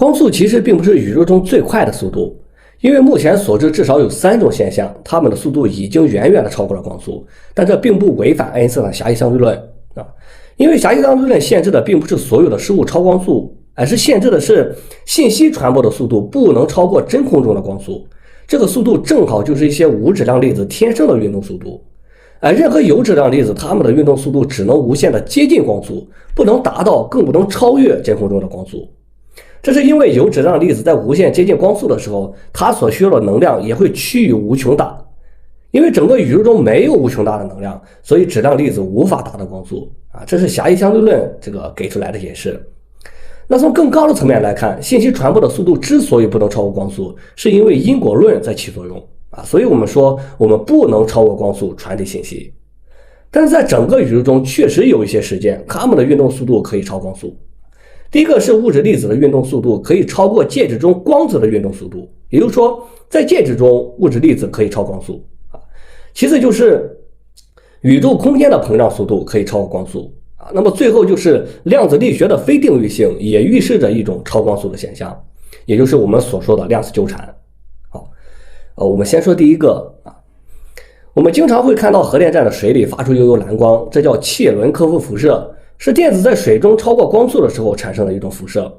光速其实并不是宇宙中最快的速度，因为目前所知至少有3种现象，它们的速度已经远远的超过了光速，但这并不违反爱因斯坦狭义相对论啊。因为狭义相对论限制的并不是所有的事物超光速，而是限制的是信息传播的速度不能超过真空中的光速。这个速度正好就是一些无质量粒子天生的运动速度，而任何有质量粒子它们的运动速度只能无限的接近光速，不能达到更不能超越真空中的光速。这是因为有质量粒子在无限接近光速的时候，它所需要的能量也会趋于无穷大。因为整个宇宙中没有无穷大的能量，所以质量粒子无法达到光速啊，这是狭义相对论给出来的解释。那从更高的层面来看，信息传播的速度之所以不能超过光速，是因为因果论在起作用啊，所以我们说我们不能超过光速传递信息。但是在整个宇宙中确实有一些事件，它们的运动速度可以超光速。第一个是物质粒子的运动速度可以超过介质中光子的运动速度，也就是说在介质中物质粒子可以超光速啊。其次就是宇宙空间的膨胀速度可以超过光速啊。那么最后就是量子力学的非定律性也预示着一种超光速的现象，也就是我们所说的量子纠缠。好，我们先说第一个啊，我们经常会看到核电站的水里发出幽幽蓝光，这叫切伦科夫辐射，是电子在水中超过光速的时候产生的一种辐射。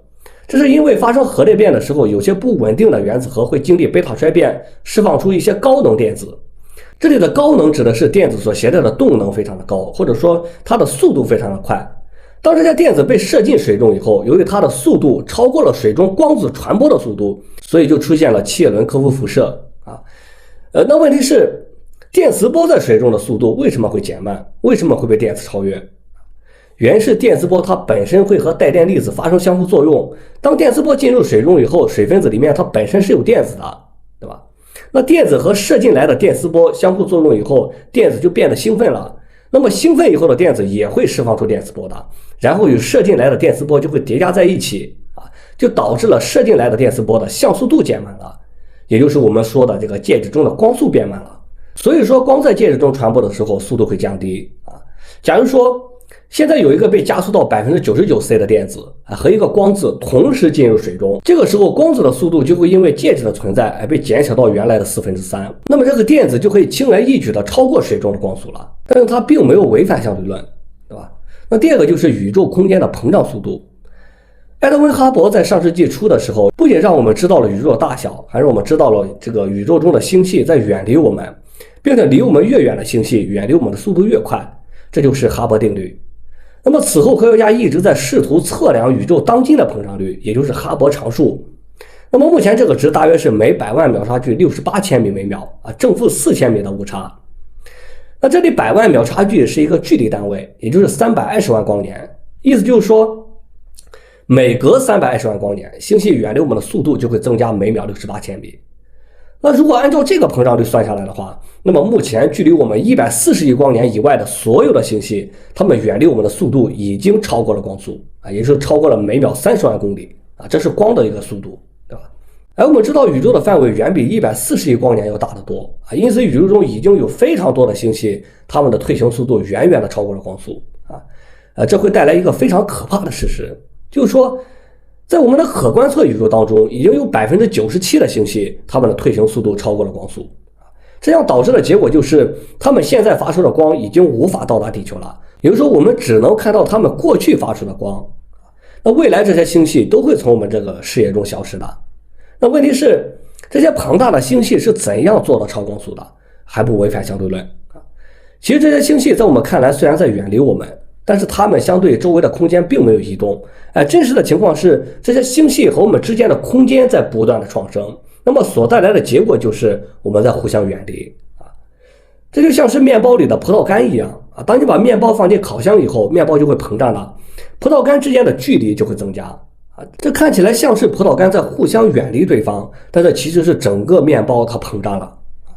这是因为发生核裂变的时候，有些不稳定的原子核会经历贝塔衰变，释放出一些高能电子。这里的高能指的是电子所携带的动能非常的高，或者说它的速度非常的快。当这些电子被射进水中以后，由于它的速度超过了水中光子传播的速度，所以就出现了切伦科夫辐射啊。那问题是电磁波在水中的速度为什么会减慢？为什么会被电磁超越？原因是电磁波它本身会和带电粒子发生相互作用，当电磁波进入水中以后，水分子里面它本身是有电子的，对吧？那电子和射进来的电磁波相互作用以后，电子就变得兴奋了，那么兴奋以后的电子也会释放出电磁波的，然后与射进来的电磁波就会叠加在一起啊，就导致了射进来的电磁波的像素度减慢了，也就是我们说的这个介质中的光速变慢了。所以说光在介质中传播的时候速度会降低啊。假如说现在有一个被加速到 99% 的电子和一个光子同时进入水中，这个时候光子的速度就会因为介质的存在而被减小到原来的3/4，那么这个电子就可以轻而易举的超过水中的光速了，但是它并没有违反相对论，对吧？那第二个就是宇宙空间的膨胀速度。埃德温·哈勃在上世纪初的时候，不仅让我们知道了宇宙的大小，还让我们知道了这个宇宙中的星系在远离我们，并且离我们越远的星系远离我们的速度越快，这就是哈勃定律。那么此后科学家一直在试图测量宇宙当今的膨胀率，也就是哈勃常数。那么目前这个值大约是每100万秒差距68千米每秒啊，正负4000米的误差。那这里100万秒差距是一个距离单位，也就是320万光年，意思就是说每隔320万光年，星系远离我们的速度就会增加每秒68千米。那如果按照这个膨胀率算下来的话，那么目前距离我们140亿光年以外的所有的星系，它们远离我们的速度已经超过了光速啊，也就是超过了每秒30万公里啊，这是光的一个速度，对吧？而我们知道宇宙的范围远比140亿光年要大得多啊，因此宇宙中已经有非常多的星系，它们的退行速度远远的超过了光速啊，这会带来一个非常可怕的事实，就是说在我们的可观测宇宙当中，已经有97%的星系，它们的退行速度超过了光速。这样导致的结果就是，它们现在发出的光已经无法到达地球了。也就是说，我们只能看到它们过去发出的光。那未来这些星系都会从我们这个视野中消失的。那问题是，这些庞大的星系是怎样做到超光速的？还不违反相对论啊？其实这些星系在我们看来虽然在远离我们，但是它们相对周围的空间并没有移动。真实的情况是，这些星系和我们之间的空间在不断的创生，那么所带来的结果就是我们在互相远离啊。这就像是面包里的葡萄干一样啊，当你把面包放进烤箱以后，面包就会膨胀了，葡萄干之间的距离就会增加啊。这看起来像是葡萄干在互相远离对方，但这其实是整个面包它膨胀了啊。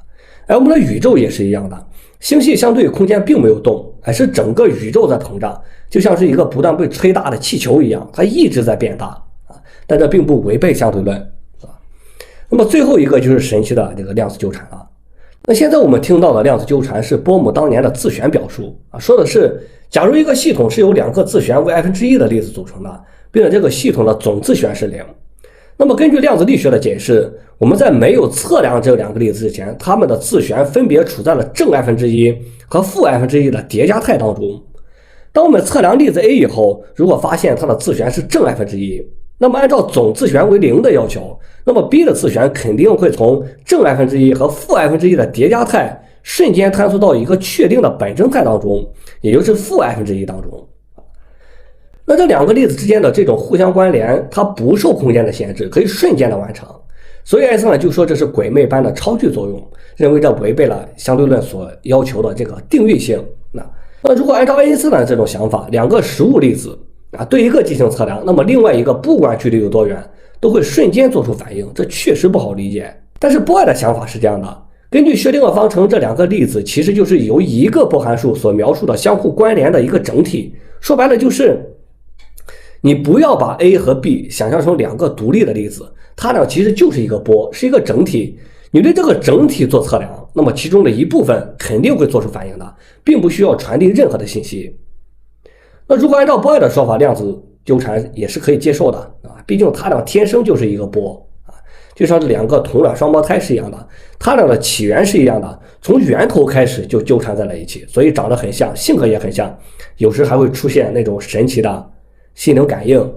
而我们的宇宙也是一样的，星系相对空间并没有动，而是整个宇宙在膨胀，就像是一个不断被吹大的气球一样，它一直在变大啊，但这并不违背相对论啊。那么最后一个就是神奇的这个量子纠缠了。那现在我们听到的量子纠缠是波姆当年的自旋表述啊，说的是假如一个系统是由2个自旋为1/2的粒子组成的，并且这个系统的总自旋是0，那么根据量子力学的解释，我们在没有测量这两个粒子之前，它们的自旋分别处在了正1/1和负1/1的叠加态当中。当我们测量粒子 A 以后，如果发现它的自旋是正1/1，那么按照总自旋为0的要求，那么 B 的自旋肯定会从正1/1和负1/1的叠加态瞬间坍缩到一个确定的本真态当中，也就是负1/1当中。那这两个粒子之间的这种互相关联，它不受空间的限制，可以瞬间的完成。所以爱因斯坦就说这是鬼魅般的超距作用，认为这违背了相对论所要求的这个定律性。那如果按照爱因斯坦这种想法，两个实物粒子对一个进行测量，那么另外一个不管距离有多远，都会瞬间做出反应，这确实不好理解。但是波尔的想法是这样的，根据薛定谔方程，这两个粒子其实就是由一个波函数所描述的相互关联的一个整体。说白了就是你不要把 A 和 B 想象成两个独立的粒子，它俩其实就是一个波，是一个整体。你对这个整体做测量，那么其中的一部分肯定会做出反应的，并不需要传递任何的信息。那如果按照波尔的说法，量子纠缠也是可以接受的毕竟它俩天生就是一个波就像这两个同卵双胞胎是一样的，它俩的起源是一样的，从源头开始就纠缠在了一起，所以长得很像，性格也很像，有时还会出现那种神奇的心灵感应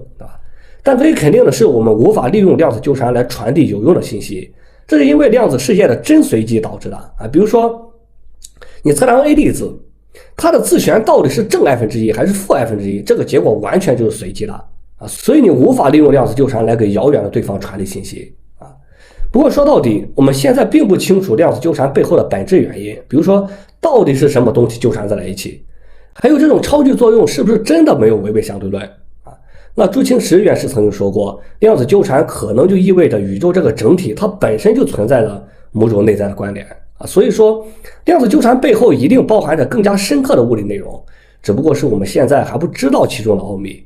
但可以肯定的是，我们无法利用量子纠缠来传递有用的信息，这是因为量子世界的真随机导致的比如说你测量 A 粒子，它的自旋到底是正1/1还是负1/1，这个结果完全就是随机的所以你无法利用量子纠缠来给遥远的对方传递信息不过说到底，我们现在并不清楚量子纠缠背后的本质原因，比如说到底是什么东西纠缠在了一起，还有这种超距作用是不是真的没有违背相对论那朱清时院士曾经说过，量子纠缠可能就意味着宇宙这个整体它本身就存在着某种内在的关联所以说量子纠缠背后一定包含着更加深刻的物理内容，只不过是我们现在还不知道其中的奥秘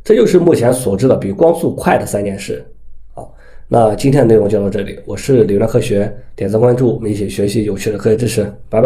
这就是目前所知的比光速快的3件事那今天的内容就到这里，我是理论科学，点赞关注，我们一起学习有趣的科学知识，拜拜。